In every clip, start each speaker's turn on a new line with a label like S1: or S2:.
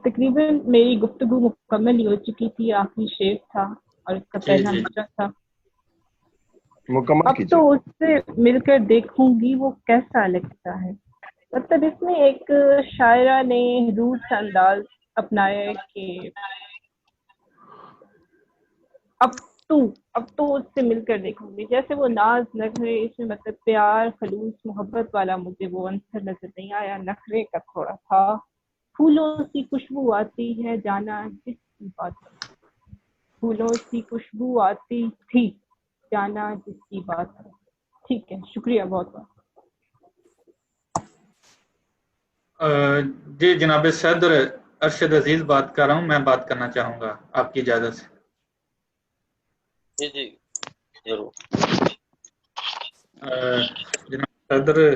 S1: तकरीबन मेरी गुफ्तगू मुकम्मल ही हो चुकी थी, आखिरी शेर था और इसका
S2: जी
S1: पहला
S2: जी
S1: मिसरा था।
S3: मुकम्मल
S1: अब तो
S3: कीजिए।
S1: उससे मिलकर देखूंगी वो कैसा लगता है। मतलब इसमें एक शायरा ने रूट सा अंदाज अपनाया है कि अब तो अब तो उससे मिलकर देखूंगी, जैसे वो नाज नखरे, इसमें मतलब प्यार खलूस मोहब्बत वाला मुझे वो अंसर नजर नहीं आया, नखरे का थोड़ा था। फूलों सी खुशबू आती है जाना जिसकी बात, फूलों सी खुशबू आती थी जाना जिसकी बात है। ठीक है, शुक्रिया बहुत बहुत।
S2: जी जनाब सदर, अरशद अजीज बात कर रहा हूँ, मैं बात करना चाहूँगा आपकी इजाज़त से।
S4: जी जी जरूर।
S2: जनाब सदर,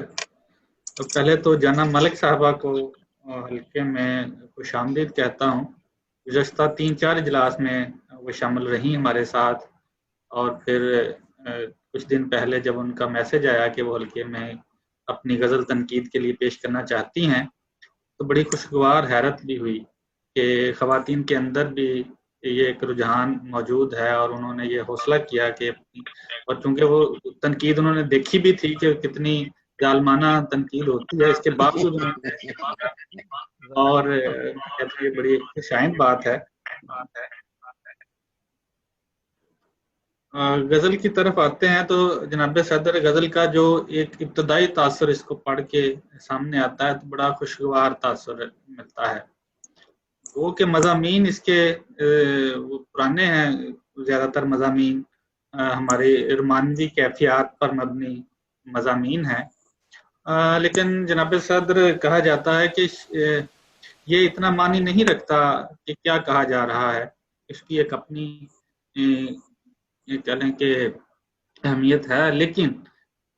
S2: तो पहले तो जाना मलिक साहबा को हल्के में खुशामदीद कहता हूँ। गुज़श्ता 3-4 इजलास में वो शामिल रही हमारे साथ, और फिर कुछ दिन पहले जब उनका मैसेज आया कि वो हल्के में अपनी गज़ल तनकीद के लिए पेश करना चाहती हैं, तो बड़ी खुशगवार हैरत भी हुई कि ख़वातीन के अंदर भी ये एक रुझान मौजूद है, और उन्होंने ये हौसला किया कि, और चूंकि वो तनकीद उन्होंने देखी भी थी कि कितनी जालमाना तनकीद होती है, इसके बावजूद उन्होंने, और कहते हैं ये बड़ी खुशाइन बात है। गज़ल की तरफ आते हैं तो जनाब सदर, गज़ल का जो एक इब्तदाई तासुर इसको पढ़ के सामने आता है तो बड़ा खुशगवार तासुर मिलता है। वो के मज़ामीन इसके वो पुराने हैं, ज़्यादातर मज़ामीन हमारे रोमानवी कैफियत पर मबनी मज़ामीन हैं, लेकिन जनाब सदर कहा जाता है कि ये इतना मानी नहीं रखता कि क्या कहा जा रहा है, इसकी एक अपनी ये कहें कि अहमियत है, लेकिन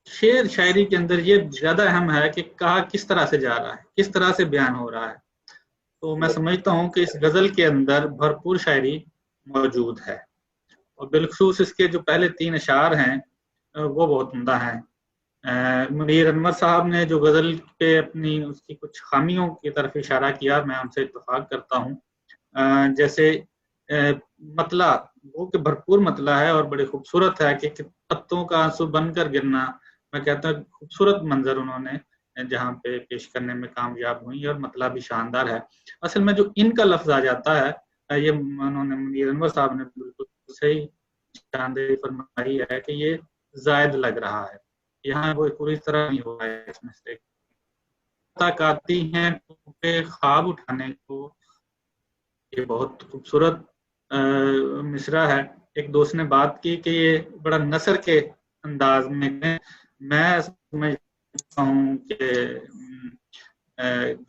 S2: शेर शायरी के अंदर ये ज़्यादा अहम है कि कहा किस तरह से जा रहा है, किस तरह से बयान हो रहा है। तो मैं समझता हूँ कि इस गज़ल के अंदर भरपूर शायरी मौजूद है, और बिलखसूस इसके जो पहले 3 अशार हैं वो बहुत उम्दा हैं। मुनीर अनवर साहब ने जो गज़ल पे अपनी उसकी कुछ खामियों की तरफ इशारा किया, मैं उनसे इत्तेफाक करता हूँ। जैसे मतला, वो कि भरपूर मतला है और बड़ी खूबसूरत है कि पत्तों का आंसू बनकर गिरना, मैं कहता हूँ खूबसूरत मंजर उन्होंने जहाँ पे पेश करने में कामयाब हुई, और मतला भी शानदार है। असल में जो इनका लफ्ज आ जाता है, ये उन्होंने मुनीर अनवर साहब ने बिल्कुल सही निशानदेही फरमाई है कि ये जायद लग रहा है, यहाँ वो पूरी तरह नहीं हो रहा है इसमें से। तक आती हैं पे ख्वाब उठाने को, ये बहुत खूबसूरत मिसरा है। एक दोस्त ने बात की कि ये बड़ा नसर के अंदाज में, मैं समझता हूँ कि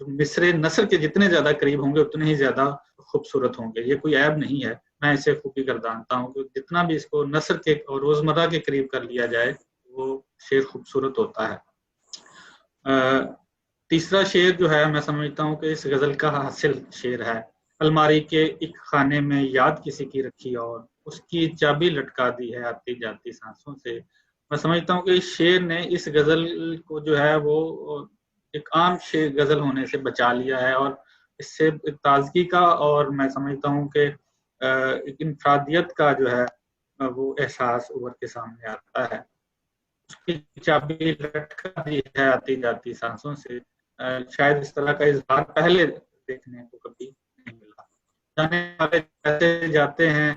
S2: मिसरे नसर के जितने ज्यादा करीब होंगे उतने ही ज्यादा खूबसूरत होंगे। ये कोई ऐब नहीं है, मैं इसे खूबी गर्दानता हूँ कि जितना भी इसको नसर के और रोजमर्रा के करीब कर लिया जाए वो शेर खूबसूरत होता है। तीसरा शेर जो है, मैं समझता हूँ कि इस गजल का हासिल शेर है। अलमारी के एक खाने में याद किसी की रखी और उसकी चाबी लटका दी है आती जाती सांसों से। मैं समझता हूँ कि इस शेर ने इस गजल को जो है वो एक आम शेर गजल होने से बचा लिया है, और इससे ताजगी का, और मैं समझता हूँ कि एक इनफरादियत का जो है वो एहसास उभर के सामने आता है। उसकी चाबी लटका दी है आती जाती सांसों से, शायद इस तरह का इजहार पहले देखने को कभी नहीं मिला। जाने वाले कैसे जाते हैं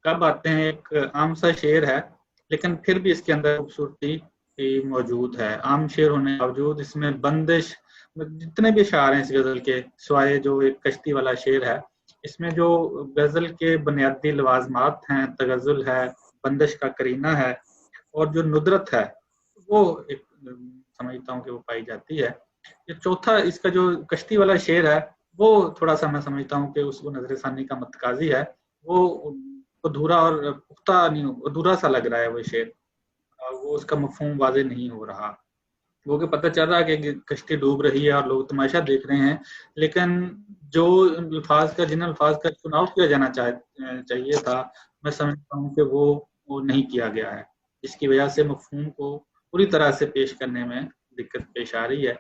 S2: कब आते हैं, एक आम सा शेर है, लेकिन फिर भी इसके अंदर खूबसूरती मौजूद है। आम शेर होने के बावजूद इसमें बंदिश, जितने भी अशार हैं इस गजल के, सिवाय जो एक कश्ती वाला शेर है, इसमें जो गजल के बुनियादी लवाजमात हैं, तगज़ुल है, बंदिश का करीना है, और जो नुदरत है वो एक समझता हूँ कि वो पाई जाती है। ये चौथा इसका जो कश्ती वाला शेर है वो थोड़ा सा मैं समझता हूँ कि उसको नजरसानी का मतकाजी है, वो अधूरा और पुख्ता नहीं, अधूरा सा लग रहा है वो शेर, वो उसका मफहूम वाज़ेह नहीं हो रहा। वो कि पता चल रहा है कि कश्ती डूब रही है और लोग तमाशा देख रहे हैं, लेकिन जो अल्फाज का, जिन अल्फाज का चुनाव किया जाना चाहिए था, मैं समझता हूँ कि वो नहीं किया गया है, जिसकी वजह से मफहूम को पूरी तरह से पेश करने में दिक्कत पेश आ रही है।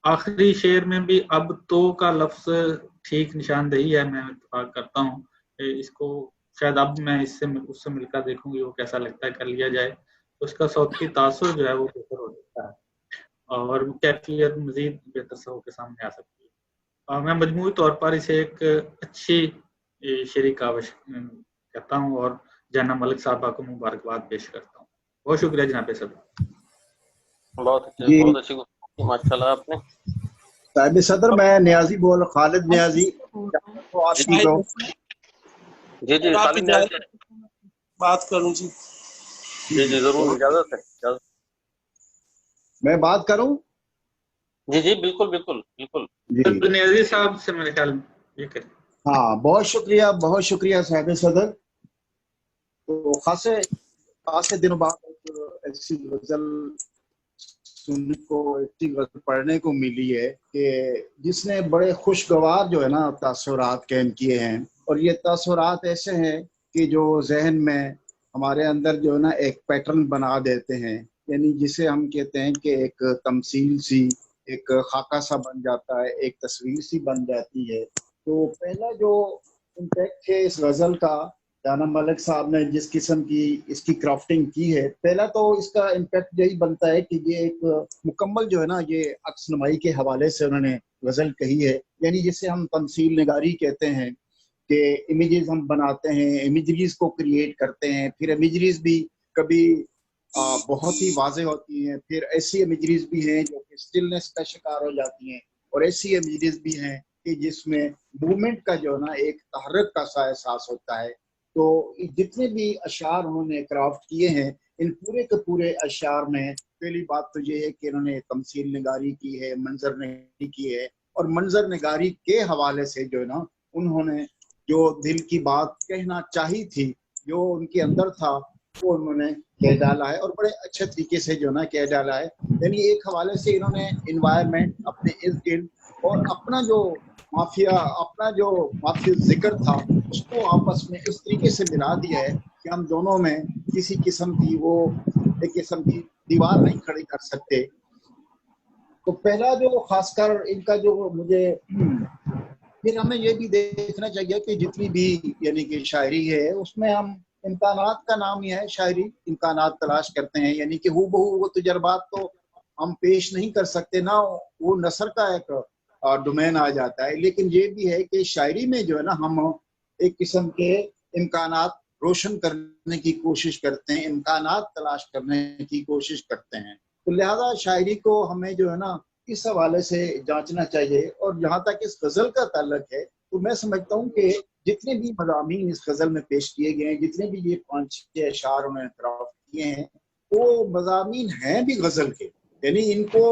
S2: आखिरी शेर में भी अब तो का लफ्ज ठीक निशानदेही है, मैं इत्तेफाक करता हूँ। इसको शायद अब मैं उससे मिलकर देखूंगी वो कैसा लगता है, कर लिया जाए तो उसका सौती तासुर जो है वो बेहतर हो सकता है और कैफियत मजीद बेहतर से होकर सामने आ सकती है। मैं मजमूई तौर पर इसे एक अच्छी शेरी काविश कहता हूँ और जाना मलिक साहबा को मुबारकबाद पेश करता हूँ। बहुत शुक्रिया जनाब सदर।
S4: बहुत अच्छी माशाल्लाह आपने।
S5: साहिब सदर, मैं नियाजी बोल खालिद नियाजी तो आपकी को
S4: जी जी खालिद नियाजी
S6: बात करूं जी।
S4: जी जी जरूर, इजाजत है।
S5: मैं बात करूं?
S4: जी जी बिल्कुल बिल्कुल बिल्कुल
S5: जी
S2: नियाजी साहब से मेरे ख्याल ये करें।
S5: हाँ, बहुत शुक्रिया साहिब सदर। तो खासे दिनों बाद एक ऐसी गजल सुनने को, ऐसी गजल पढ़ने को मिली है कि जिसने बड़े खुशगवार जो है ना तासुरात कायम किए हैं। और ये तासुरात ऐसे हैं कि जो जहन में हमारे अंदर जो है ना एक पैटर्न बना देते हैं, यानी जिसे हम कहते हैं कि एक तमसील सी, एक खाका सा बन जाता है, एक तस्वीर सी बन जाती है। तो पहला जो इम्पैक्ट है इस गजल का, जाना मलिक साहब ने जिस किस्म की इसकी क्राफ्टिंग की है, पहला तो इसका इम्पैक्ट यही बनता है कि ये एक मुकम्मल जो है ना ये अक्स नमाई के हवाले से उन्होंने गजल कही है। यानी जिसे हम तमसील निगारी कहते हैं कि इमेजेस हम बनाते हैं, इमेजरीज को क्रिएट करते हैं, फिर इमेजरीज भी कभी बहुत ही वाजे होती हैं, फिर ऐसी इमेजरीज भी हैं जो कि स्टिलनेस का शिकार हो जाती हैं, और ऐसी इमेजरीज भी हैं कि जिसमें मूवमेंट का जो ना एक तहरक का सा एहसास होता है। तो जितने भी अशार उन्होंने क्राफ्ट किए हैं, इन पूरे के पूरे अशार में पहली बात तो ये है कि इन्होंने तमसील निगारी की है, मंजर निगारी की है, और मंजर निगारी के हवाले से जो है ना उन्होंने जो दिल की बात कहना चाही थी, जो उनके अंदर था, वो उन्होंने कह डाला है और बड़े अच्छे तरीके से जो ना कह डाला है। यानी एक हवाले से इन्होंने इन्वायरमेंट, अपने इर्द गिर्द और अपना जो माफिया जिक्र था उसको आपस में इस तरीके से मिला दिया है कि हम दोनों में किसी किस्म की वो एक किस्म की दीवार नहीं खड़ी कर सकते। तो पहला जो खासकर इनका जो मुझे फिर हमें ये भी देखना चाहिए कि जितनी भी यानी कि शायरी है उसमें हम इम्कानात का नाम ही है, शायरी इम्कानात तलाश करते हैं, यानी कि हूबहू वो तजर्बात तो हम पेश नहीं कर सकते ना, वो नसर का एक डोमेन आ जाता है। लेकिन ये भी है कि शायरी में जो है ना हम एक किस्म के इम्कानात रोशन करने की कोशिश करते हैं, इम्कानात तलाश करने की कोशिश करते हैं। तो लिहाजा शायरी को हमें जो है ना इस हवाले से जांचना चाहिए। और जहाँ तक इस गजल का ताल्लुक है तो मैं समझता हूँ कि जितने भी मज़ामीन इस गजल में पेश किए गए हैं, जितने भी ये 5-6 अशार उन्होंने क्राफ्ट किए हैं, वो मज़ामीन हैं भी गजल के, यानी इनको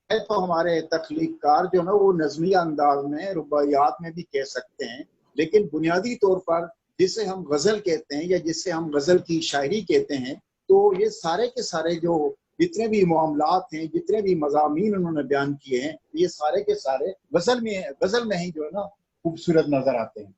S5: है तो हमारे तख्लीकार जो है वो नज़मिया अंदाज में रुबाइयात में भी कह सकते हैं। लेकिन बुनियादी तौर पर जिसे हम गजल कहते हैं या जिसे हम गजल की शायरी कहते हैं, तो ये सारे के सारे जो जितने भी मामलात हैं, जितने भी मज़ामीन उन्होंने बयान किए हैं, ये सारे के सारे गजल में ही जो है ना खूबसूरत नजर आते हैं।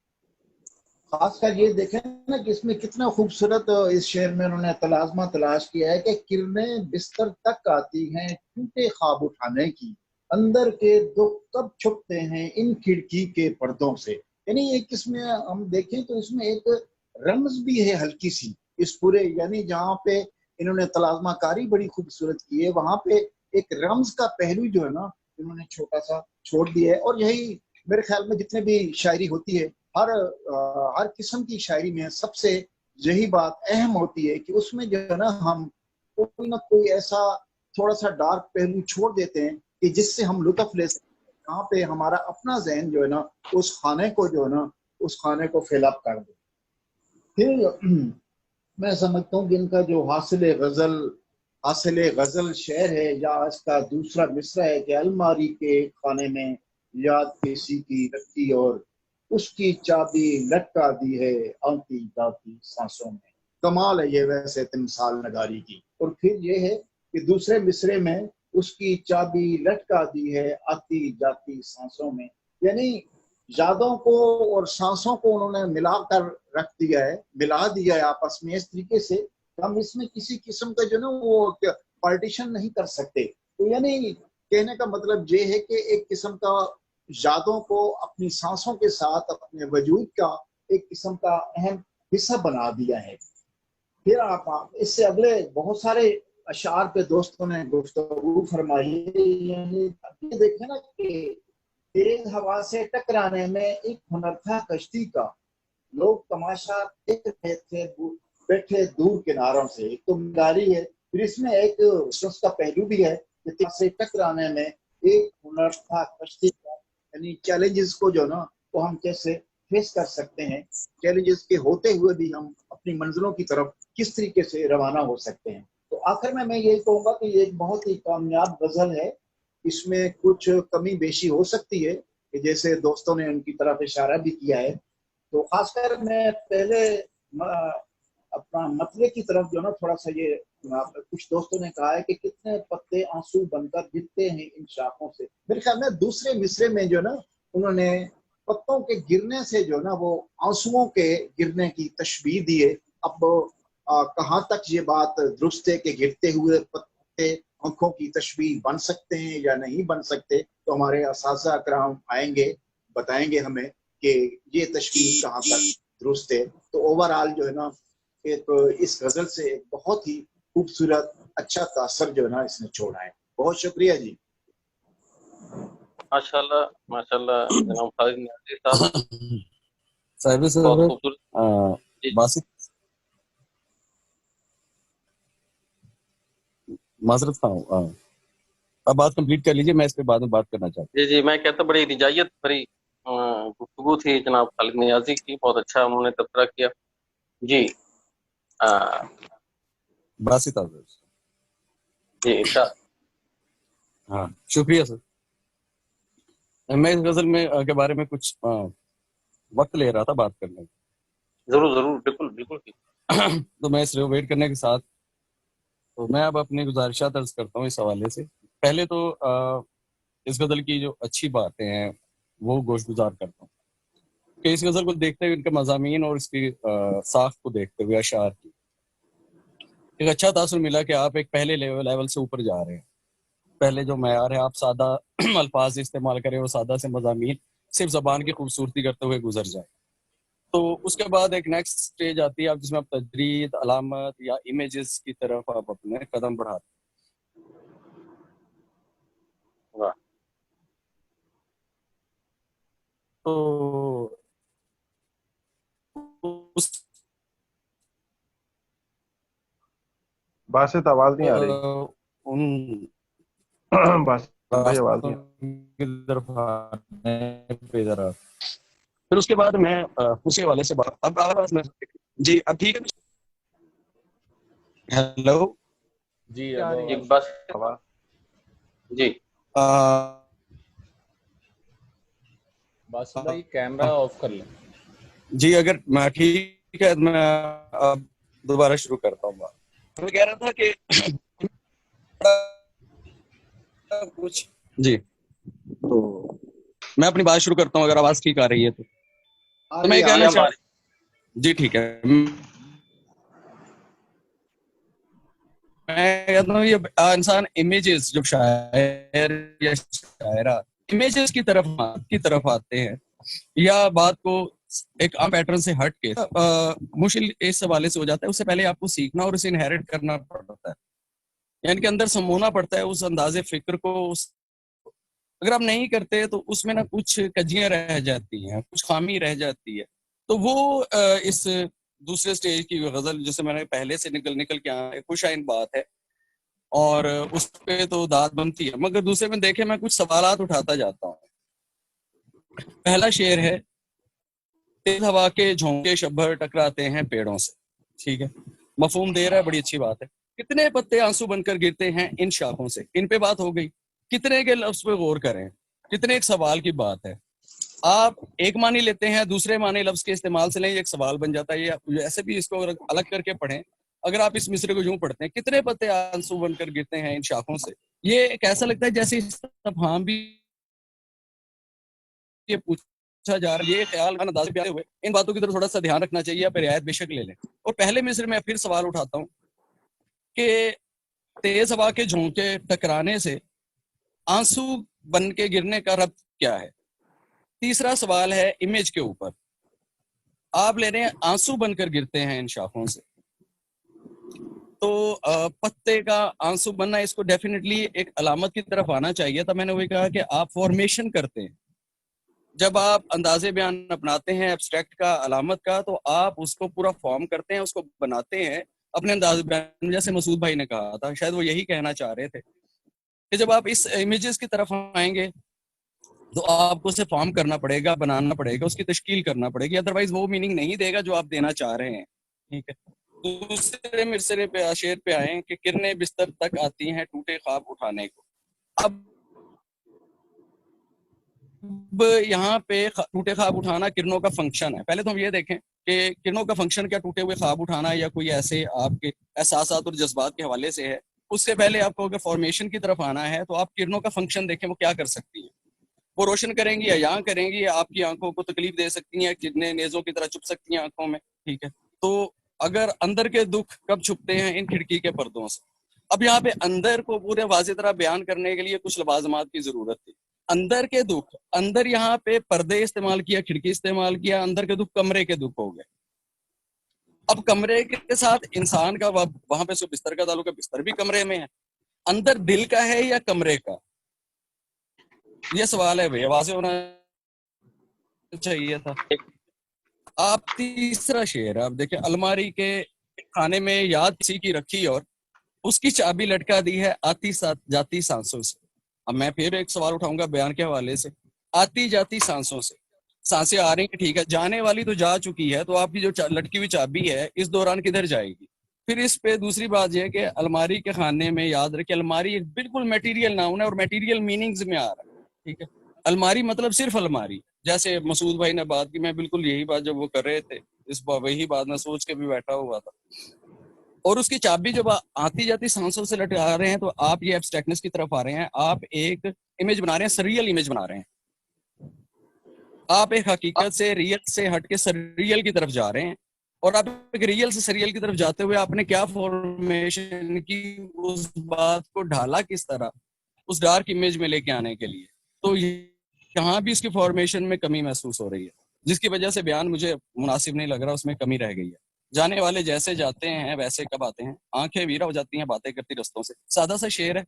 S5: खासकर ये देखें ना कि इसमें कितना खूबसूरत इस शेर में उन्होंने तलाज़मा तलाश किया है कि किरणें बिस्तर तक आती हैं टूटे ख्वाब उठाने की, अंदर के दुख कब छुपते हैं इन खिड़की के पर्दों से। यानी एक इसमें हम देखें तो इसमें एक रमज भी है हल्की सी इस पूरे, यानी जहाँ पे इन्होंने तलाज़मा कारी बड़ी खूबसूरत की है, वहां पे एक रमज का पहलू जो है ना इन्होंने छोटा सा छोड़ दिया है। और यही मेरे ख्याल में जितने भी शायरी होती है, हर किस्म की शायरी में सबसे यही बात अहम होती है कि उसमें जो है ना हम कोई ना कोई ऐसा थोड़ा सा डार्क पहलू छोड़ देते हैं कि जिससे हम लुत्फ ले सकते हैं, जहाँ पे हमारा अपना जहन जो है ना उस खाने को फिलअप कर दे। फिर मैं समझता हूँ कि इनका जो हासिल गजल शेर है या इसका दूसरा मिसरा है कि अलमारी के खाने में याद किसी की रखी और उसकी चाबी लटका दी है आती जाती सांसों में। कमाल है ये वैसे तिमसाल नगारी की। और फिर ये है कि दूसरे मिसरे में उसकी चाबी लटका दी है आती जाती सांसों में, यानी यादों को और सांसों को उन्होंने मिलाकर रख दिया है, मिला दिया है आपस में इस तरीके से हम इसमें किसी किस्म का जो ना वो पार्टीशन नहीं कर सकते। तो यानी कहने का मतलब ये है कि एक किस्म का यादों को अपनी सांसों के साथ अपने वजूद का एक किस्म का अहम हिस्सा बना दिया है। फिर आप इससे अगले बहुत सारे अशार पे दोस्तों ने गुफ्तगू फरमाई, यानी देखे ना कि तेज हवा से टकराने में एक हुनर था कश्ती का, लोग तमाशा देख रहे थे बैठे दूर किनारों से। एक तो गाड़ी है, फिर इसमें एक उसका पहलू भी है कि तेज से टकराने में एक हुनर था कश्ती का, यानी चैलेंजेस को जो ना वो हम कैसे फेस कर सकते हैं, चैलेंजेस के होते हुए भी हम अपनी मंजिलों की तरफ किस तरीके से रवाना हो सकते हैं। तो आखिर में मैं यही कहूँगा कि ये एक बहुत ही कामयाब गजल है। इसमें कुछ कमी बेशी हो सकती है कि जैसे दोस्तों ने उनकी तरफ इशारा भी किया है। तो खासकर मैं पहले अपना मतले की तरफ जो ना थोड़ा सा ये, कुछ दोस्तों ने कहा है कि कितने पत्ते आंसू बनकर गिरते हैं इन शाखों से। मेरे ख्याल में दूसरे मिसरे में जो ना उन्होंने पत्तों के गिरने से जो ना वो आंसुओं के गिरने की तशबीह दी है। अब कहाँ तक ये बात दुरुस्त है कि गिरते हुए पत्ते आंखों की तशबीह बन सकते हैं या नहीं बन सकते, तो हमारे असातिज़ा कराम आएंगे बताएंगे हमें कि ये तशबीह कहाँ तक दुरुस्त है। तो ओवरऑल जो है ना एक इस गजल से एक बहुत ही खूबसूरत अच्छा तासर जो है ना इसने छोड़ा है। बहुत शुक्रिया जी।
S4: माशाल्लाह माशाल्लाह जनाब खालिद नियाज़ी साहब,
S7: साहिब
S4: बहुत
S7: साहब
S4: खूबसूरत। जी
S7: बासित माजरत खां, अब बात कंप्लीट कर लीजिए, मैं इस पे बाद में बात करना चाहता
S4: जी जी, मैं कहता बड़ी रिजायत भरी गुफ्तगू थी जनाब खालिद नियाज़ी की, बहुत अच्छा उन्होंने तबसरा किया जी।
S7: हूँ। बासित आज़ाद,
S4: जी इरशाद।
S7: हाँ शुक्रिया सर। मैं इस गजल में के बारे में कुछ वक्त ले रहा था बात करने का।
S4: जरूर जरूर, बिल्कुल बिल्कुल।
S7: तो मैं इस वेट करने के साथ तो मैं अब अपनी गुजारिशात अर्ज करता हूँ इस हवाले से। पहले तो इस गजल की जो अच्छी बातें हैं वो गोशगुजार करता हूँ कि इस गजल को देखते हुए, इनका मज़ामीन और इसकी साख्त को देखते हुए अशार की एक अच्छा तासुर मिला कि आप एक पहले लेवल से ऊपर जा रहे हैं। पहले जो मयार है आप सादा अल्फाज इस्तेमाल करें और सादा से मज़ामीन सिर्फ ज़बान की खूबसूरती करते हुए गुजर जाए। तो उसके बाद एक नेक्स्ट स्टेज आती है आप जिसमें आप तजरीद, अलामत या इमेजेस की तरफ आप अपने कदम बढ़ाते
S4: वाह।
S7: तो उस
S3: बासित आवाज नहीं आ रही।
S7: उन
S3: बासित भाई आवाज नहीं।
S7: की तरफ आने पे जरा, फिर उसके बाद मैं उसी हवाले से बात, अब आवाज में जी अब ठीक है। हेलो
S8: जी
S4: जी
S8: अब
S4: बस
S3: आवाज
S4: जी
S8: बासित भाई कैमरा ऑफ कर लें।
S7: जी, अगर मैं ठीक है मैं अब दोबारा शुरू करता हूँ बात। मैं कह रहा था कि कुछ जी, तो मैं अपनी बात शुरू करता हूँ अगर आवाज ठीक आ रही है तो मैं कहना चाह जी ठीक है। मैं कहता हूँ ये इंसान इमेजेस जब शायर या शायरा इमेजेस की तरफ आते हैं या बात को एक आम पैटर्न से हट के मुश्किल इस हवाले से हो जाता है। उससे पहले आपको सीखना और उसे इनहेरिट करना पड़ता है, यानी कि अंदर समोना पड़ता है उस अंदाजे फिक्र को। अगर आप नहीं करते तो उसमें ना कुछ कजियां रह जाती हैं, कुछ खामी रह जाती है। तो वो इस दूसरे स्टेज की गजल जैसे मैंने पहले से निकल के आया खुश आइन बात है और उस पे तो दाद बनती है, मगर दूसरे में देखे मैं कुछ सवालात उठाता जाता हूँ। पहला शेर है, तेज हवा के झोंके शब्बर टकराते हैं पेड़ों से। ठीक है, मफहूम दे रहा है, बड़ी अच्छी बात है। कितने पत्ते आंसू बनकर गिरते हैं इन शाखों से, इन पे बात हो गई। कितने के लफ्ज पे गौर करें, कितने एक सवाल की बात है। आप एक मानी लेते हैं, दूसरे मानी लफ्ज के इस्तेमाल से नहीं, एक सवाल बन जाता है। ये ऐसे भी इसको अलग करके पढ़ें। अगर आप इस मिसरे को यूं पढ़ते हैं, कितने पत्ते आंसू बनकर गिरते हैं इन शाखों से, ये कैसा लगता है जैसे हाँ भी ये पूछा जा रहा है। ये ख्याल अंदाजे प्यारे हुए, इन बातों की तरफ थोड़ा सा ध्यान रखना चाहिए, आप रियायत बेशक ले लें। और पहले मिसरे में फिर सवाल उठाता हूँ कि तेज हवा के झोंके टकराने से आंसू बन के गिरने का रब्त क्या है। तीसरा सवाल है इमेज के ऊपर, आप ले रहे हैं आंसू बनकर गिरते हैं इन शाखों से, तो पत्ते का आंसू बनना, इसको डेफिनेटली एक अलामत की तरफ आना चाहिए था। मैंने वही कहा कि आप फॉर्मेशन करते हैं, जब आप अंदाजे बयान अपनाते हैं एब्स्ट्रैक्ट का, अलामत का, तो आप उसको पूरा फॉर्म करते हैं, उसको बनाते हैं अपने अंदाजे बयान। जैसे मसूद भाई ने कहा था, शायद वो यही कहना चाह रहे थे कि जब आप इस इमेजेस की तरफ आएंगे तो आपको उसे फॉर्म करना पड़ेगा, बनाना पड़ेगा, उसकी तश्कील करना पड़ेगी, अदरवाइज वो मीनिंग नहीं देगा जो आप देना चाह रहे हैं। ठीक है, दूसरे मिसरे पे शेर पे आए कि किरणें बिस्तर तक आती हैं टूटे ख्वाब उठाने को। अब यहाँ पे टूटे ख्वाब उठाना किरणों का फंक्शन है। पहले तो हम ये देखें कि किरणों का फंक्शन क्या टूटे हुए ख्वाब उठाना या कोई ऐसे आपके एहसासात और जज्बात के हवाले से है। उससे पहले आपको अगर फॉर्मेशन की तरफ आना है तो आप किरणों का फंक्शन देखें, वो क्या कर सकती है। वो रोशन करेंगी या यहाँ करेंगी, या आपकी आंखों को तकलीफ दे सकती हैं, किरणें नेज़ों की तरह चुप सकती हैं आंखों में। ठीक है, तो अगर अंदर के दुख कब छुपते हैं, इन खिड़की के पर्दों से। अब यहाँ पे अंदर को पूरे वाज़ेह तरह बयान करने के लिए कुछ लवाज़मात की जरूरत थी। अंदर के दुख, अंदर यहाँ पे पर्दे इस्तेमाल किया, खिड़की इस्तेमाल किया, अंदर के दुख कमरे के दुख हो गए। अब कमरे के साथ इंसान का वहां पे सिर्फ बिस्तर का ताल्लुक है, बिस्तर भी कमरे में है। अंदर दिल का है या कमरे का, ये सवाल है, भैया वाज़ेह होना चाहिए था। आप तीसरा शेर आप देखिए, अलमारी के खाने में याद किसी की रखी और उसकी चाबी लटका दी है आती जाती सांसों से। अब मैं फिर एक सवाल उठाऊंगा बयान के हवाले से, आती जाती सांसों से। सांसें आ रही हैं, ठीक है, जाने वाली तो जा चुकी है, तो आपकी जो लटकी हुई चाबी है इस दौरान किधर जाएगी। फिर इस पे दूसरी बात यह है कि अलमारी के खाने में याद रखिए, अलमारी एक बिल्कुल मटेरियल नाउन है और मटेरियल मीनिंग्स में आ रहा है। ठीक है, अलमारी मतलब सिर्फ अलमारी, जैसे मसूद भाई ने बात की, मैं बिल्कुल यही बात जब वो कर रहे थे इस वही बात मैं सोच के भी बैठा हुआ था। और उसकी चाबी जब आती जाती सांसों से लटका रहे हैं तो आप ये एब्स्ट्रैक्टनेस की तरफ आ रहे हैं, आप एक इमेज बना रहे हैं, सरियल इमेज बना रहे हैं। आप एक हकीकत से, रियल से हट के सरियल की तरफ जा रहे हैं, और आप एक रियल से सरियल की तरफ जाते हुए आपने क्या फॉर्मेशन की, उस बात को ढाला किस तरह उस डार्क इमेज में लेके आने के लिए। तो यहाँ भी इसकी फॉर्मेशन में कमी महसूस हो रही है, जिसकी वजह से बयान मुझे मुनासिब नहीं लग रहा, उसमें कमी रह गई है। जाने वाले जैसे जाते हैं वैसे कब आते हैं, आंखें वीरा हो जाती हैं बातें करती रस्तों से। सादा सा शेर है,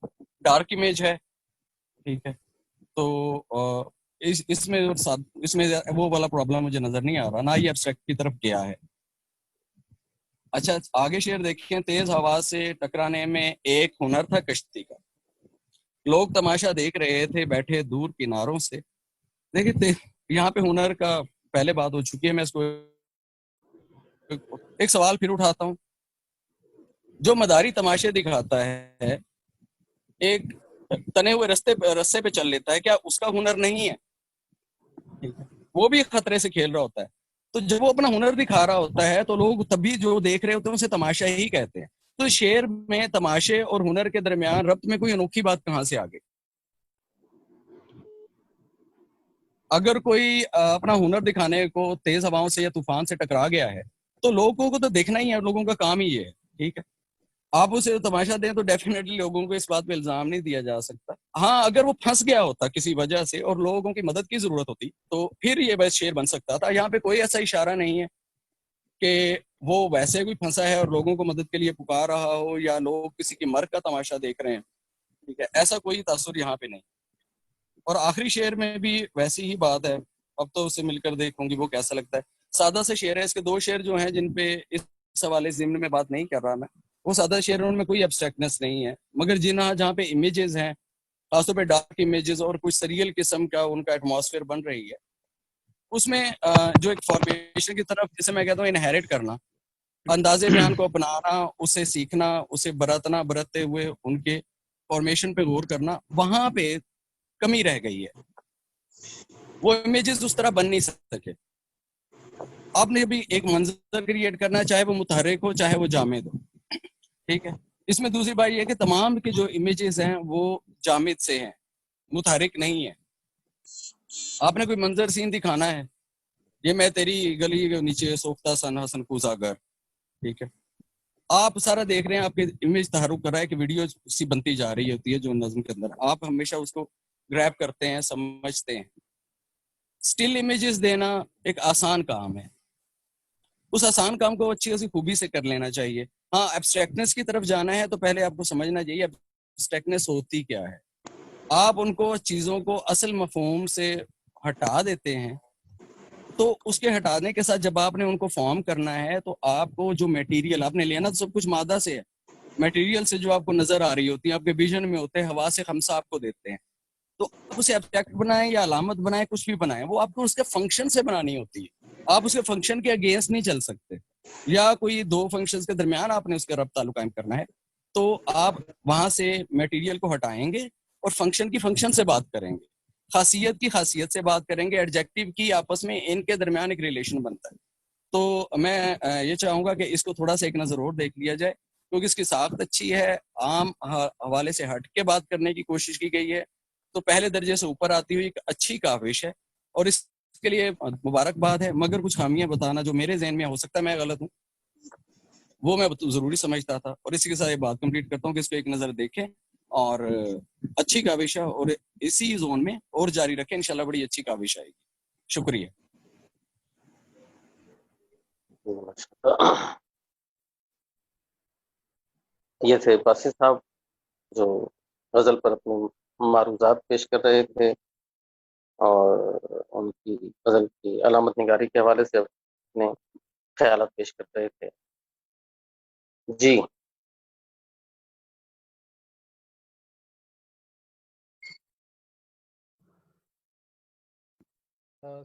S7: डार्क इमेज है। ठीक है, तो इसमें वो वाला प्रॉब्लम मुझे नजर नहीं आ रहा, ना ये एब्स्ट्रैक्ट की तरफ गया है। अच्छा, आगे शेर देखिए, तेज हवा से टकराने में एक हुनर था कश्ती का, लोग तमाशा देख रहे थे बैठे दूर किनारों से। देखिए यहाँ पे हुनर का पहले बात हो चुकी है, मैं इसको एक सवाल फिर उठाता हूँ। जो मदारी तमाशे दिखाता है, एक तने हुए रस्ते पे चल लेता है, क्या उसका हुनर नहीं है? वो भी खतरे से खेल रहा होता है। तो जब वो अपना हुनर दिखा रहा होता है तो लोग तभी जो देख रहे होते हैं उसे तमाशा ही कहते हैं। तो शेर में तमाशे और हुनर के दरमियान रब्त में कोई अनोखी बात कहाँ से आ गई? अगर कोई अपना हुनर दिखाने को तेज हवाओं से या तूफान से टकरा गया है तो लोगों को तो देखना ही है, लोगों का काम ही ये है। ठीक है, आप उसे तमाशा दें तो डेफिनेटली लोगों को इस बात पे इल्जाम नहीं दिया जा सकता। हाँ, अगर वो फंस गया होता किसी वजह से और लोगों की मदद की जरूरत होती तो फिर ये बस शेर बन सकता था। यहाँ पे कोई ऐसा इशारा नहीं है कि वो वैसे कोई फंसा है और लोगों को मदद के लिए पुकार रहा हो, या लोग किसी की मर का तमाशा देख रहे हैं। ठीक है, ऐसा कोई तासुर यहाँ पे नहीं। और आखिरी शेर में भी वैसी ही बात है, अब तो उसे मिलकर देखूंगी वो कैसा लगता है। सादा से शेर है, इसके दो शेर जो हैं जिन पे इस हवाले ज़िम्न में बात नहीं कर रहा मैं, वो सादा शेर उनमें कोई एब्स्ट्रैक्टनेस नहीं है, मगर जहाँ पे इमेजेस हैं, खासतौर पे डार्क इमेजेस और कुछ सरियल किस्म का उनका एटमॉस्फेयर बन रही है, उसमें जो एक फॉर्मेशन की तरफ, जिसे मैं कहता हूँ इनहेरिट करना, अंदाजे बयान को अपनाना, उसे सीखना, उसे बरतते हुए उनके फॉर्मेशन पे गौर करना, वहां पे कमी रह गई है। वो इमेजेस उस तरह बन नहीं सके। आपने भी एक मंजर क्रिएट करना, चाहे वो मुतहरिक हो चाहे वो जामिद हो। ठीक है, इसमें दूसरी बात यह है कि तमाम की जो इमेजेस हैं वो जामिद से हैं, मुतहरिक नहीं है। आपने कोई मंजर सीन दिखाना है, ये मैं तेरी गली के नीचे सोखता सन हसन कुजागर, ठीक है, آپ سارا دیکھ رہے ہیں, آپ کے امیج تحرک کر رہا ہے کہ ویڈیو سی بنتی جا رہی ہوتی ہے جو نظم کے اندر آپ ہمیشہ اس کو گریب کرتے ہیں, سمجھتے ہیں. اسٹل امیجز دینا ایک آسان کام ہے, اس آسان کام کو اچھی خاصی خوبی سے کر لینا چاہیے. ہاں, ایبسٹریکٹنس کی طرف جانا ہے تو پہلے آپ کو سمجھنا چاہیے ایبسٹریکٹنس ہوتی کیا ہے. آپ ان کو چیزوں کو اصل مفہوم سے ہٹا دیتے ہیں, تو اس کے ہٹانے کے ساتھ جب آپ نے ان کو فارم کرنا ہے تو آپ کو جو میٹیریل آپ نے لیا نا, تو سب کچھ مادہ سے ہے. میٹیریل سے جو آپ کو نظر آ رہی ہوتی ہے, آپ کے ویژن میں ہوتے ہیں, ہوا سے خمسہ آپ کو دیتے ہیں, تو آپ اسے ایبسٹریکٹ بنائیں یا علامت بنائیں, کچھ بھی بنائیں, وہ آپ کو اس کے فنکشن سے بنانی ہوتی ہے. آپ اس کے فنکشن کے اگینسٹ نہیں چل سکتے, یا کوئی دو فنکشنز کے درمیان آپ نے اس کا ربط تعلق قائم کرنا ہے, تو آپ وہاں سے میٹیریل کو ہٹائیں گے اور فنکشن کی فنکشن سے بات کریں گے, خاصیت کی خاصیت سے بات کریں گے, ایڈجیکٹیو کی آپس میں ان کے درمیان ایک ریلیشن بنتا ہے. تو میں یہ چاہوں گا کہ اس کو تھوڑا سا ایک نظر اور دیکھ لیا جائے, کیونکہ اس کی ساخت اچھی ہے, عام حوالے سے ہٹ کے بات کرنے کی کوشش کی گئی ہے, تو پہلے درجے سے اوپر آتی ہوئی ایک اچھی کاوش ہے, اور اس کے لیے مبارکباد ہے. مگر کچھ خامیاں بتانا جو میرے ذہن میں ہو سکتا ہے میں غلط ہوں, وہ میں ضروری سمجھتا تھا, اور اسی کے ساتھ یہ بات کمپلیٹ کرتا ہوں کہ اس کو ایک نظر دیکھیں, اور اچھی کاوش ہے, اور اسی زون میں اور جاری رکھیں, انشاءاللہ بڑی اچھی کاوش آئے گی. شکریہ.
S4: یہ تھے باسی صاحب جو غزل پر اپنے معروضات پیش کر رہے تھے, اور ان کی غزل کی علامت نگاری کے حوالے سے اپنے خیالات پیش کر رہے تھے. جی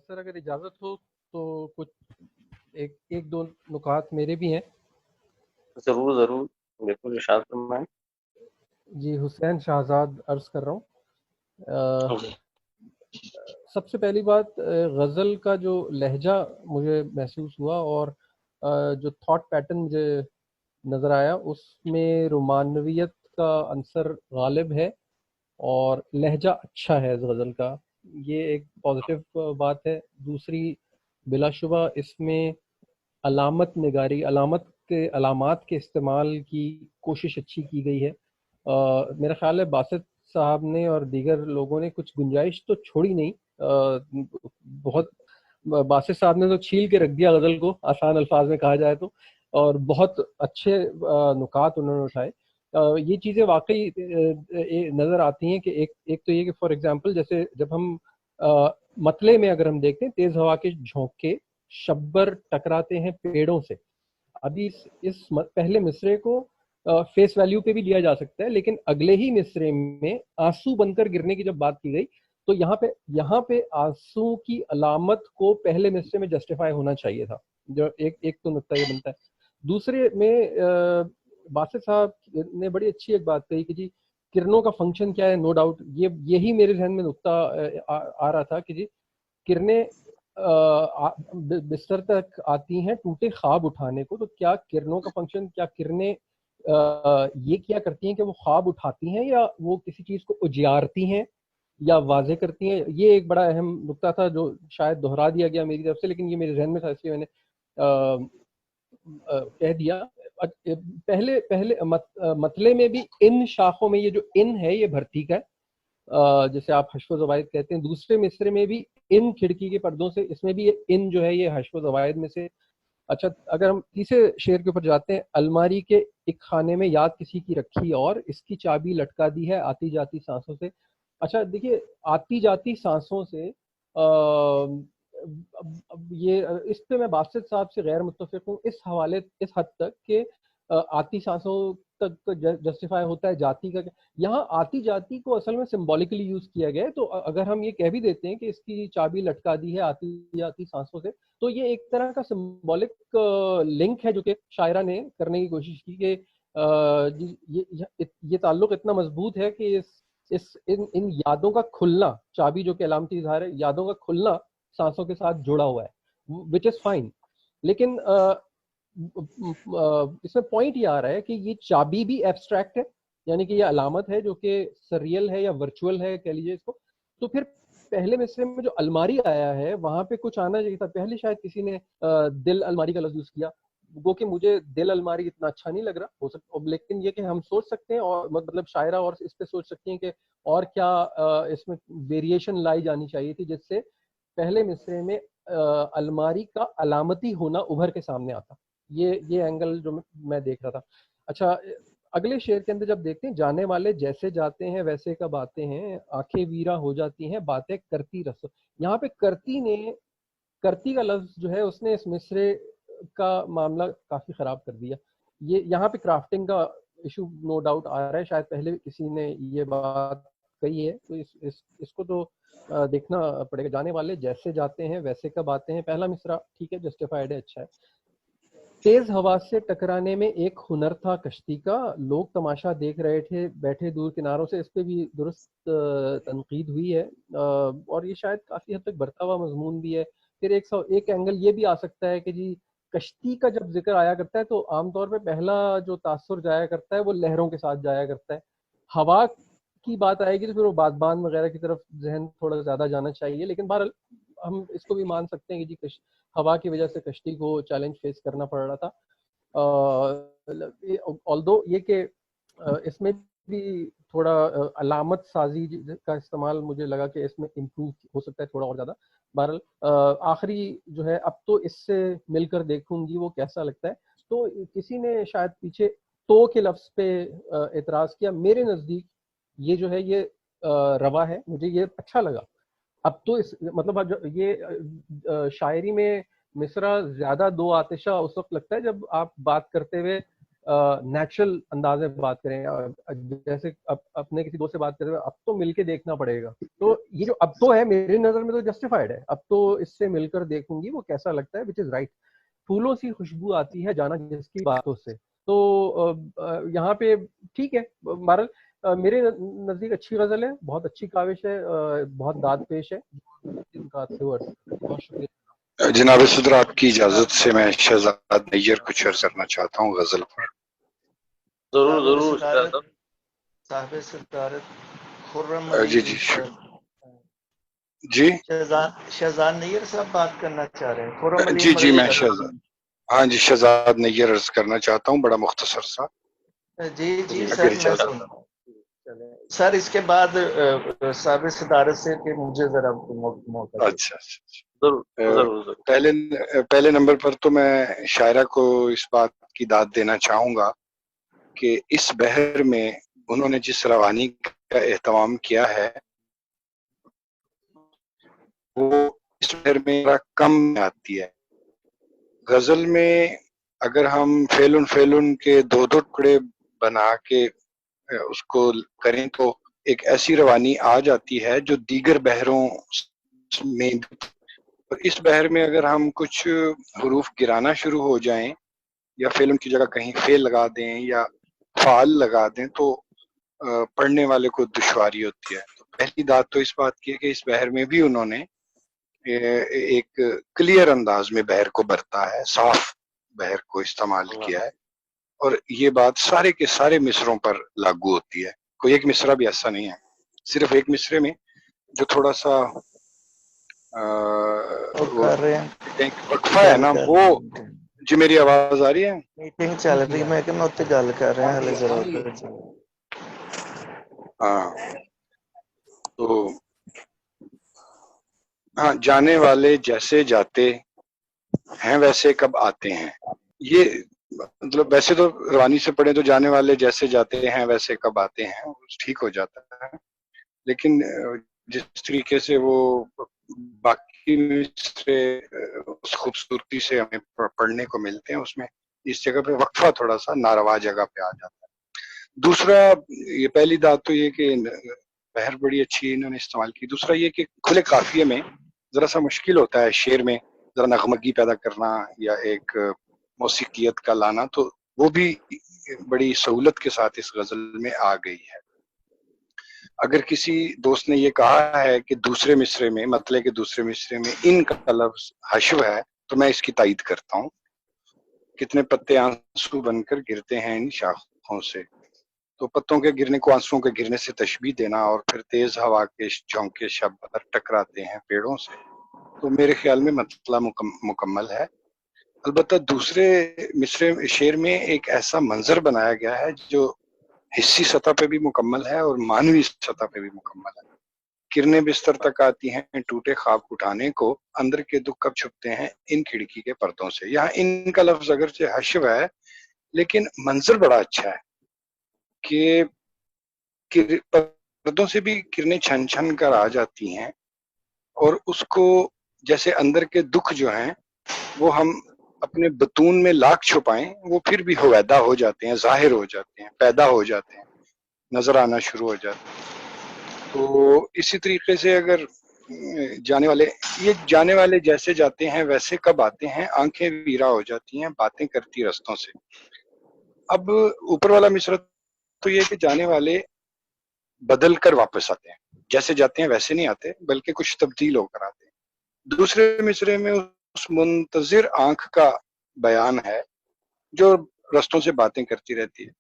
S3: سر اگر اجازت ہو تو کچھ ایک دو نکات میرے بھی ہیں.
S4: ضرور ضرور, بالکل ارشاد فرمائیں.
S3: جی, حسین شہزاد عرض کر رہا ہوں. سب سے پہلی بات, غزل کا جو لہجہ مجھے محسوس ہوا اور جو تھاٹ پیٹرن مجھے نظر آیا, اس میں رومانویت کا عنصر غالب ہے اور لہجہ اچھا ہے اس غزل کا, یہ ایک پازیٹیو بات ہے. دوسری, بلا شبہ اس میں علامت نگاری, علامات کے استعمال کی کوشش اچھی کی گئی ہے. میرا خیال ہے باسط صاحب نے اور دیگر لوگوں نے کچھ گنجائش تو چھوڑی نہیں, بہت باسط صاحب نے تو چھیل کے رکھ دیا غزل کو, آسان الفاظ میں کہا جائے تو, اور بہت اچھے نکات انہوں نے اٹھائے. یہ چیزیں واقعی نظر آتی ہیں کہ ایک تو یہ کہ فار ایگزامپل جیسے جب ہم مطلع میں اگر ہم دیکھتے ہیں, تیز ہوا کے جھونکے شبر ٹکراتے ہیں پیڑوں سے, ابھی اس پہلے مصرے کو فیس ویلیو پہ بھی لیا جا سکتا ہے, لیکن اگلے ہی مصرے میں آنسو بن کر گرنے کی جب بات کی گئی تو یہاں پہ آنسو کی علامت کو پہلے مصرے میں جسٹیفائی ہونا چاہیے تھا, جو ایک تو نقطہ یہ بنتا ہے. دوسرے میں باسط صاحب نے بڑی اچھی ایک بات کہی کہ جی کرنوں کا فنکشن کیا ہے. نو ڈاؤٹ یہی میرے ذہن میں نقطہ آ رہا تھا کہ جی کرنیں بستر تک آتی ہیں ٹوٹے خواب اٹھانے کو, تو کیا کرنوں کا فنکشن, کیا کرنیں یہ کیا کرتی ہیں کہ وہ خواب اٹھاتی ہیں یا وہ کسی چیز کو اجیارتی ہیں یا واضح کرتی ہیں. یہ ایک بڑا اہم نقطہ تھا جو شاید دہرا دیا گیا میری طرف سے, لیکن یہ میرے ذہن میں تھا اس لیے میں نے کہہ دیا. پہلے مطلع میں بھی ان شاخوں میں یہ جو ان ہے یہ بھرتی کا ہے, جیسے آپ حشو و زوائد کہتے ہیں. دوسرے مصرے میں بھی ان کھڑکی کے پردوں سے, اس میں بھی یہ ان جو ہے یہ حشو و زوائد میں سے. اچھا, اگر ہم تیسرے شعر کے اوپر جاتے ہیں, الماری کے ایک خانے میں یاد کسی کی رکھی اور اس کی چابی لٹکا دی ہے آتی جاتی سانسوں سے. اچھا دیکھیے, آتی جاتی سانسوں سے, یہ اس پہ میں باسط صاحب سے غیر متفق ہوں اس حوالے, اس حد تک کہ آتی سانسوں تک جسٹیفائی ہوتا ہے جاتی کا. یہاں آتی جاتی کو اصل میں سمبولکلی یوز کیا گیا ہے, تو اگر ہم یہ کہہ بھی دیتے ہیں کہ اس کی چابی لٹکا دی ہے آتی جاتی سانسوں سے, تو یہ ایک طرح کا سمبولک لنک ہے جو کہ شاعرہ نے کرنے کی کوشش کی کہ یہ تعلق اتنا مضبوط ہے کہ ان یادوں کا کھلنا, چابی جو کہ علامتی اظہار ہے, یادوں کا کھلنا سانسوں کے ساتھ جڑا ہوا ہے, وچ از فائن. لیکن اس میں پوائنٹ یہ آ رہا ہے کہ یہ چابی بھی ایبسٹریکٹ ہے, یعنی کہ یہ علامت ہے جو کہ سریل ہے یا ورچوئل ہے کہہ لیجیے اس کو. تو پھر پہلے مصرے میں جو الماری آیا ہے وہاں پہ کچھ آنا چاہیے تھا. پہلے شاید کسی نے دل الماری کا لفظ یوز کیا, गो कि मुझे दिल अलमारी इतना अच्छा नहीं लग रहा, हो सकता, लेकिन ये कि हम सोच सकते हैं और मतलब शायरा और इस पे सोच सकती हैं कि और क्या इसमें वेरिएशन लाई जानी चाहिए थी जिससे पहले मिसरे में अलमारी का अलामती होना उभर के सामने आता। ये एंगल जो मैं देख रहा था। अच्छा, अगले शेर के अंदर जब देखते हैं, जाने वाले जैसे जाते हैं वैसे कब आते हैं, आंखें वीरा हो जाती हैं बातें करती रसो। यहाँ पे करती का लफ्ज जो है उसने इस मिसरे का मामला काफी खराब कर दिया। ये यहाँ पे क्राफ्टिंग का इशू नो डाउट आ रहा है, शायद पहले किसी ने ये बात कही है, तो इसको तो देखना पड़ेगा। जाने वाले जैसे जाते हैं वैसे कब आते हैं, पहला मिसरा ठीक है, जस्टिफाइड है, अच्छा है। तेज हवा से टकराने में एक हुनर था कश्ती का, लोग तमाशा देख रहे थे बैठे दूर किनारों से, इस पे भी दुरुस्त तनकीद हुई है और ये शायद काफी हद तक बढ़ता हुआ मजमून भी है। फिर एक एंगल ये भी आ सकता है कि जी कश्ती का जब जिक्र आया करता है तो आमतौर पे पहला जो तासुर जाया करता है वो लहरों के साथ जाया करता है। हवा की बात आएगी तो फिर वो बागबान वगैरह की तरफ जहन थोड़ा ज्यादा जाना चाहिए, लेकिन बहरहाल हम इसको भी मान सकते हैं कि जी हवा की वजह से कश्ती को चैलेंज फेस करना पड़ रहा था। ऑल्दो ये कि इसमें भी थोड़ा अलामत साजी का इस्तेमाल मुझे लगा कि इसमें इम्प्रूव हो सकता है थोड़ा और ज़्यादा। बहरहाल आखिरी जो है अब तो इससे मिलकर देखूंगी वो कैसा लगता है। तो किसी ने शायद पीछे तो के लफ्ज़ पे एतराज़ किया, मेरे नज़दीक ये जो है ये रवा है, मुझे ये अच्छा लगा। अब तो इस मतलब ये शायरी में मिसरा ज्यादा दो आतिशा उस वक्त लगता है जब आप बात करते हुए नेचुरल अंदाज में बात करें, जैसे अपने किसी दोस्त से बात करते हुए अब तो मिलके देखना पड़ेगा, तो ये जो अब तो है मेरी नजर में तो जस्टिफाइड है, अब तो इससे मिलकर देखूंगी वो कैसा लगता है, विच इज राइट। फूलों सी खुशबू आती है जाना जिसकी बातों से, तो यहाँ पे ठीक है। बहरहाल मेरे नज़दीक अच्छी गज़ल है, बहुत अच्छी काविश है, बहुत दाद पेश है। बहुत शुक्रिया
S9: जनाब सदर, आपकी इजाजत से मैं शहजाद नैयर कुछ अर्ज करना चाहता हूँ गजल पर।
S4: जरूर
S10: साहिब सदारत खुर्रम
S9: जी जी जी
S10: शहजाद नैयर साहब बात करना चाह रहे हैं। खुर्रम अली
S9: जी मैं शहजाद, हाँ जी शहजाद नैयर अर्ज करना चाहता हूँ, बड़ा मुख्तसर सा।
S10: जी सर, सर इसके बाद साहिब सदारत से कि मुझे जरा मौका।
S9: अच्छा, पहले नंबर पर तो मैं शायरा को इस बात की दाद देना चाहूंगा कि इस बहर में उन्होंने जिस रवानी का एहतमाम किया है वो इस बहर में कम आती है। गजल में अगर हम फेलुन के दो टुकड़े बना के उसको करें तो एक ऐसी रवानी आ जाती है जो दीगर बहरों में, और इस बहर में अगर हम कुछ हरूफ गिराना शुरू हो जाएं या फेल की जगह कहीं फेल लगा दें या फाल लगा दें तो पढ़ने वाले को दुश्वारी होती है। तो पहली दाद तो इस बात की है कि इस बहर में भी उन्होंने एक क्लियर अंदाज में बहर को बरता है, साफ बहर को इस्तेमाल किया है, और ये बात सारे के सारे मिसरों पर लागू होती है। कोई एक मिसरा भी ऐसा नहीं है, सिर्फ एक मिसरे में जो थोड़ा सा वक्फा है ना, वो जी मेरी आवाज आ रही है?
S10: मीटिंग चल रही है, मैं कहना उत्ते गल कर रहे हैं हले जरा।
S9: हाँ, तो हाँ, जाने वाले जैसे जाते हैं वैसे कब आते हैं, ये मतलब वैसे तो रवानी से पढ़े तो जाने वाले जैसे जाते हैं वैसे कब आते हैं ठीक हो जाता है, लेकिन जिस तरीके से वो बाकी से उस खूबसूरती से हमें पढ़ने को मिलते हैं उसमें इस जगह पे वक्फा थोड़ा सा नारवा जगह पे आ जाता है। दूसरा, ये पहली बात तो ये कि बहर बड़ी अच्छी इन्होंने इस्तेमाल की। दूसरा ये कि खुले काफिये में जरा सा मुश्किल होता है शेर में जरा नगमगी पैदा करना या एक मौसीकियत का लाना, तो वो भी बड़ी सहूलत के साथ इस गजल में आ गई है। अगर किसी दोस्त ने ये कहा है कि दूसरे मिसरे में मतलब के दूसरे मिसरे में इन का लफ्ज हश्व है, तो मैं इसकी तायीद करता हूँ। कितने पत्ते आंसू बनकर गिरते हैं इन शाखों से, तो पत्तों के गिरने को आंसुओं के गिरने से तशबीह देना, और फिर तेज हवा के झोंके शब टकराते हैं पेड़ों से, तो मेरे ख्याल में मतलब मुकम्मल है। البتہ دوسرے مصرے شعر میں ایک ایسا منظر بنایا گیا ہے جو حصی سطح پہ بھی مکمل ہے اور معنوی سطح پہ بھی مکمل ہے. کرنیں بستر تک آتی ہیں ٹوٹے خواب اٹھانے کو، اندر کے دکھ کب چھپتے ہیں ان کھڑکی کے پردوں سے. یہاں ان کا لفظ اگرچہ حشو ہے لیکن منظر بڑا اچھا ہے کہ پردوں سے بھی کرنیں چھن چھن کر آ جاتی ہیں اور اس کو جیسے اندر کے دکھ جو ہیں وہ ہم اپنے بطون میں لاکھ چھپائیں وہ پھر بھی ہویدا ہو جاتے ہیں، ظاہر ہو جاتے ہیں، پیدا ہو جاتے ہیں، نظر آنا شروع ہو جاتے ہیں. تو اسی طریقے سے اگر جانے والے جیسے جاتے ہیں ویسے کب آتے ہیں، آنکھیں ویرا ہو جاتی ہیں باتیں کرتی رستوں سے. اب اوپر والا مصرع تو یہ کہ جانے والے بدل کر واپس آتے ہیں، جیسے جاتے ہیں ویسے نہیں آتے بلکہ کچھ تبدیل ہو کر آتے ہیں. دوسرے مصرے میں اس منتظر آنکھ کا بیان ہے جو رستوں سے باتیں کرتی رہتی ہے.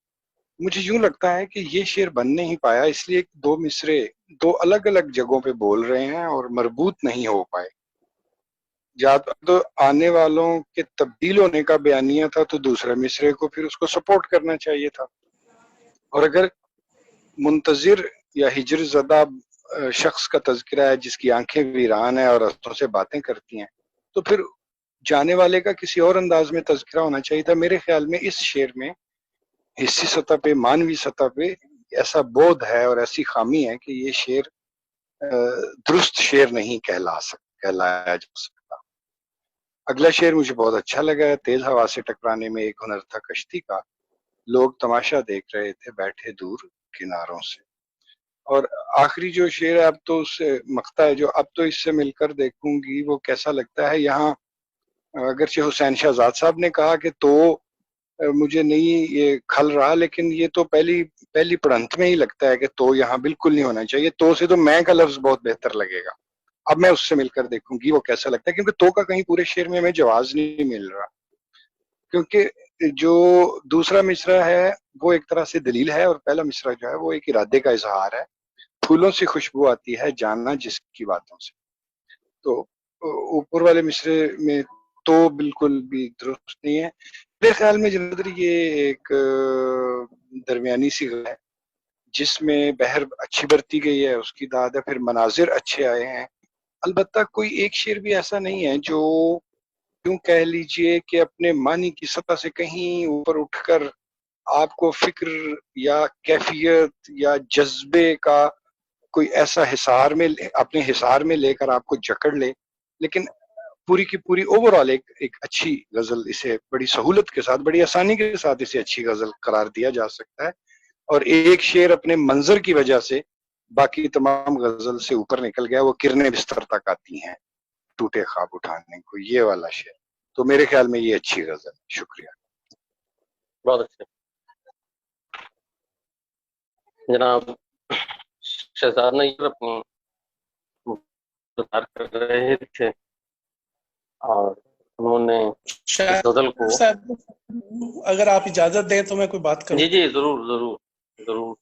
S9: مجھے یوں لگتا ہے کہ یہ شعر بن نہیں پایا اس لیے دو مصرے دو الگ الگ جگہوں پہ بول رہے ہیں اور مربوط نہیں ہو پائے. یا تو آنے والوں کے تبدیل ہونے کا بیانیہ تھا تو دوسرے مصرے کو پھر اس کو سپورٹ کرنا چاہیے تھا، اور اگر منتظر یا ہجر زدہ شخص کا تذکرہ ہے جس کی آنکھیں ویران ہیں اور رستوں سے باتیں کرتی ہیں تو پھر جانے والے کا کسی اور انداز میں تذکرہ ہونا چاہیے تھا. میرے خیال میں اس شعر میں حصی سطح پہ معنوی سطح پہ ایسا بودھ ہے اور ایسی خامی ہے کہ یہ شعر درست شعر نہیں کہلایا جا سکتا. اگلا شعر مجھے بہت اچھا لگا ہے. تیز ہوا سے ٹکرانے میں ایک ہنر تھا کشتی کا، لوگ تماشا دیکھ رہے تھے بیٹھے دور کناروں سے. اور آخری جو شعر ہے اب تو اس سے مقطع ہے جو اب تو اس سے مل کر دیکھوں گی وہ کیسا لگتا ہے. یہاں اگرچہ حسین شہزاد صاحب نے کہا کہ تو مجھے نہیں یہ کھل رہا، لیکن یہ تو پہلی پڑھنت میں ہی لگتا ہے کہ تو یہاں بالکل نہیں ہونا چاہیے. تو سے تو میں کا لفظ بہت بہتر لگے گا. اب میں اس سے مل کر دیکھوں گی وہ کیسا لگتا ہے، کیونکہ تو کا کہیں پورے شعر میں ہمیں جواز نہیں مل رہا. کیونکہ جو دوسرا مصرع ہے وہ ایک طرح سے دلیل ہے اور پہلا مصرع جو ہے وہ ایک ارادے کا اظہار ہے. پھولوں سے خوشبو آتی ہے جاننا جس کی باتوں سے. تو اوپر والے مصرے میں تو بالکل بھی درست نہیں ہے. میرے خیال میں جنرل یہ ایک درمیانی سی ہے جس میں بہر اچھی برتی گئی ہے، اس کی داد ہے، پھر مناظر اچھے آئے ہیں. البتہ کوئی ایک شعر بھی ایسا نہیں ہے جو یوں کہہ لیجئے کہ اپنے معنی کی سطح سے کہیں اوپر اٹھ کر آپ کو فکر یا کیفیت یا جذبے کا کوئی ایسا اپنے حصار میں لے کر آپ کو جکڑ لے. لیکن پوری کی پوری اوور آل ایک اچھی غزل، اسے بڑی سہولت کے ساتھ بڑی آسانی کے ساتھ اسے اچھی غزل قرار دیا جا سکتا ہے. اور ایک شعر اپنے منظر کی وجہ سے باقی تمام غزل سے اوپر نکل گیا. وہ کرنیں بستر تک آتی ہیں ٹوٹے خواب اٹھانے کو، یہ والا شعر. تو میرے خیال میں یہ اچھی غزل. شکریہ.
S4: بہت اچھا جناب. شہزاد نیر اپنی کر رہے تھے اور انہوں نے اس غزل کو
S6: اگر آپ اجازت دیں تو میں کوئی بات کروں.
S4: جی ضرور ضرور ضرور.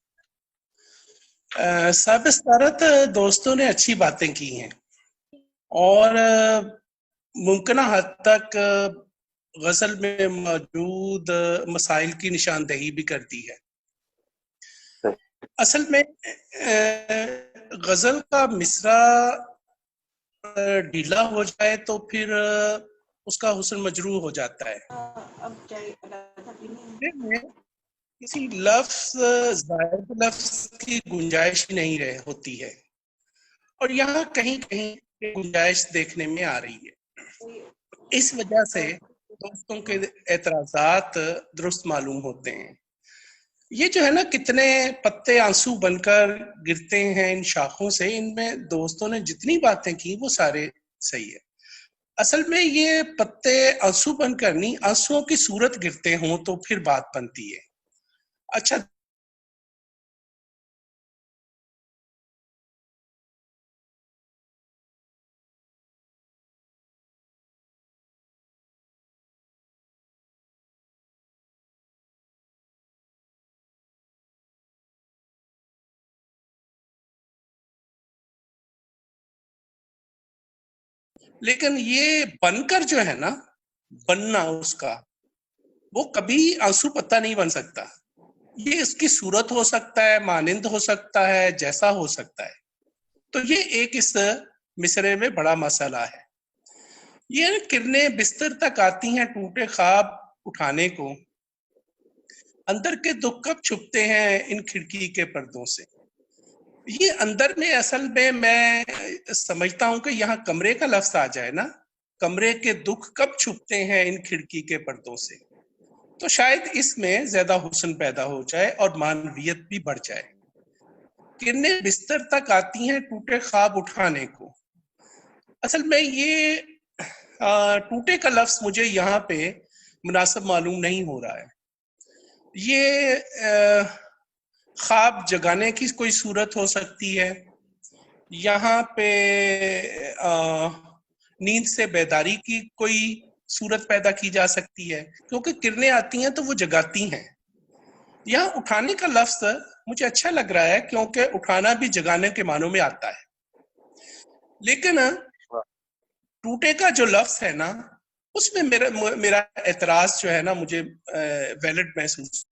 S6: صاحب صدارت دوستوں نے اچھی باتیں کی ہیں اور ممکنہ حد تک غزل میں موجود مسائل کی نشاندہی بھی کر دی ہے. اصل میں غزل کا مصرع ڈھیلا ہو جائے تو پھر اس کا حسن مجروح ہو جاتا ہے. کسی زائد لفظ کی گنجائش نہیں ہوتی ہے اور یہاں کہیں کہیں گنجائش دیکھنے میں آ رہی ہے. اس وجہ سے دوستوں کے اعتراضات درست معلوم ہوتے ہیں. یہ جو ہے نا کتنے پتے آنسو بن کر گرتے ہیں ان شاخوں سے، ان میں دوستوں نے جتنی باتیں کی وہ سارے صحیح ہے. اصل میں یہ پتے آنسو بن کر نہیں، آنسوؤں کی صورت گرتے ہوں تو پھر بات بنتی ہے. اچھا لیکن یہ بن کر جو ہے نا बनना उसका, वो कभी आंसू पत्ता नहीं बन सकता। ये इसकी सूरत हो सकता है, मानिंद हो सकता है, जैसा हो सकता है। तो ये एक इस मिसरे में बड़ा मसला है। ये किरणें बिस्तर तक आती हैं टूटे ख्वाब उठाने को, अंदर के दुख कब छुपते हैं इन खिड़की के पर्दों से। ये अंदर में असल में मैं समझता हूं कि यहाँ कमरे का लफ्ज आ जाए ना, कमरे के दुख कब छुपते हैं इन खिड़की के पर्दों से, तो शायद इसमें ज्यादा हुस्न पैदा हो जाए और मानवियत भी बढ़ जाए। किरणें बिस्तर तक आती हैं टूटे ख्वाब उठाने को, असल में ये टूटे का लफ्ज मुझे यहाँ पे मुनासिब मालूम नहीं हो रहा है। ये ख्वाब जगाने की कोई सूरत हो सकती है, यहाँ पे नींद से बेदारी की कोई सूरत पैदा की जा सकती है, क्योंकि किरणें आती हैं तो वो जगाती हैं। यहाँ उठाने का लफ्ज मुझे अच्छा लग रहा है, क्योंकि उठाना भी जगाने के मानों में आता है। लेकिन टूटे का जो लफ्ज है ना, उसमें मेरा एतराज जो है ना, मुझे वैलिड महसूस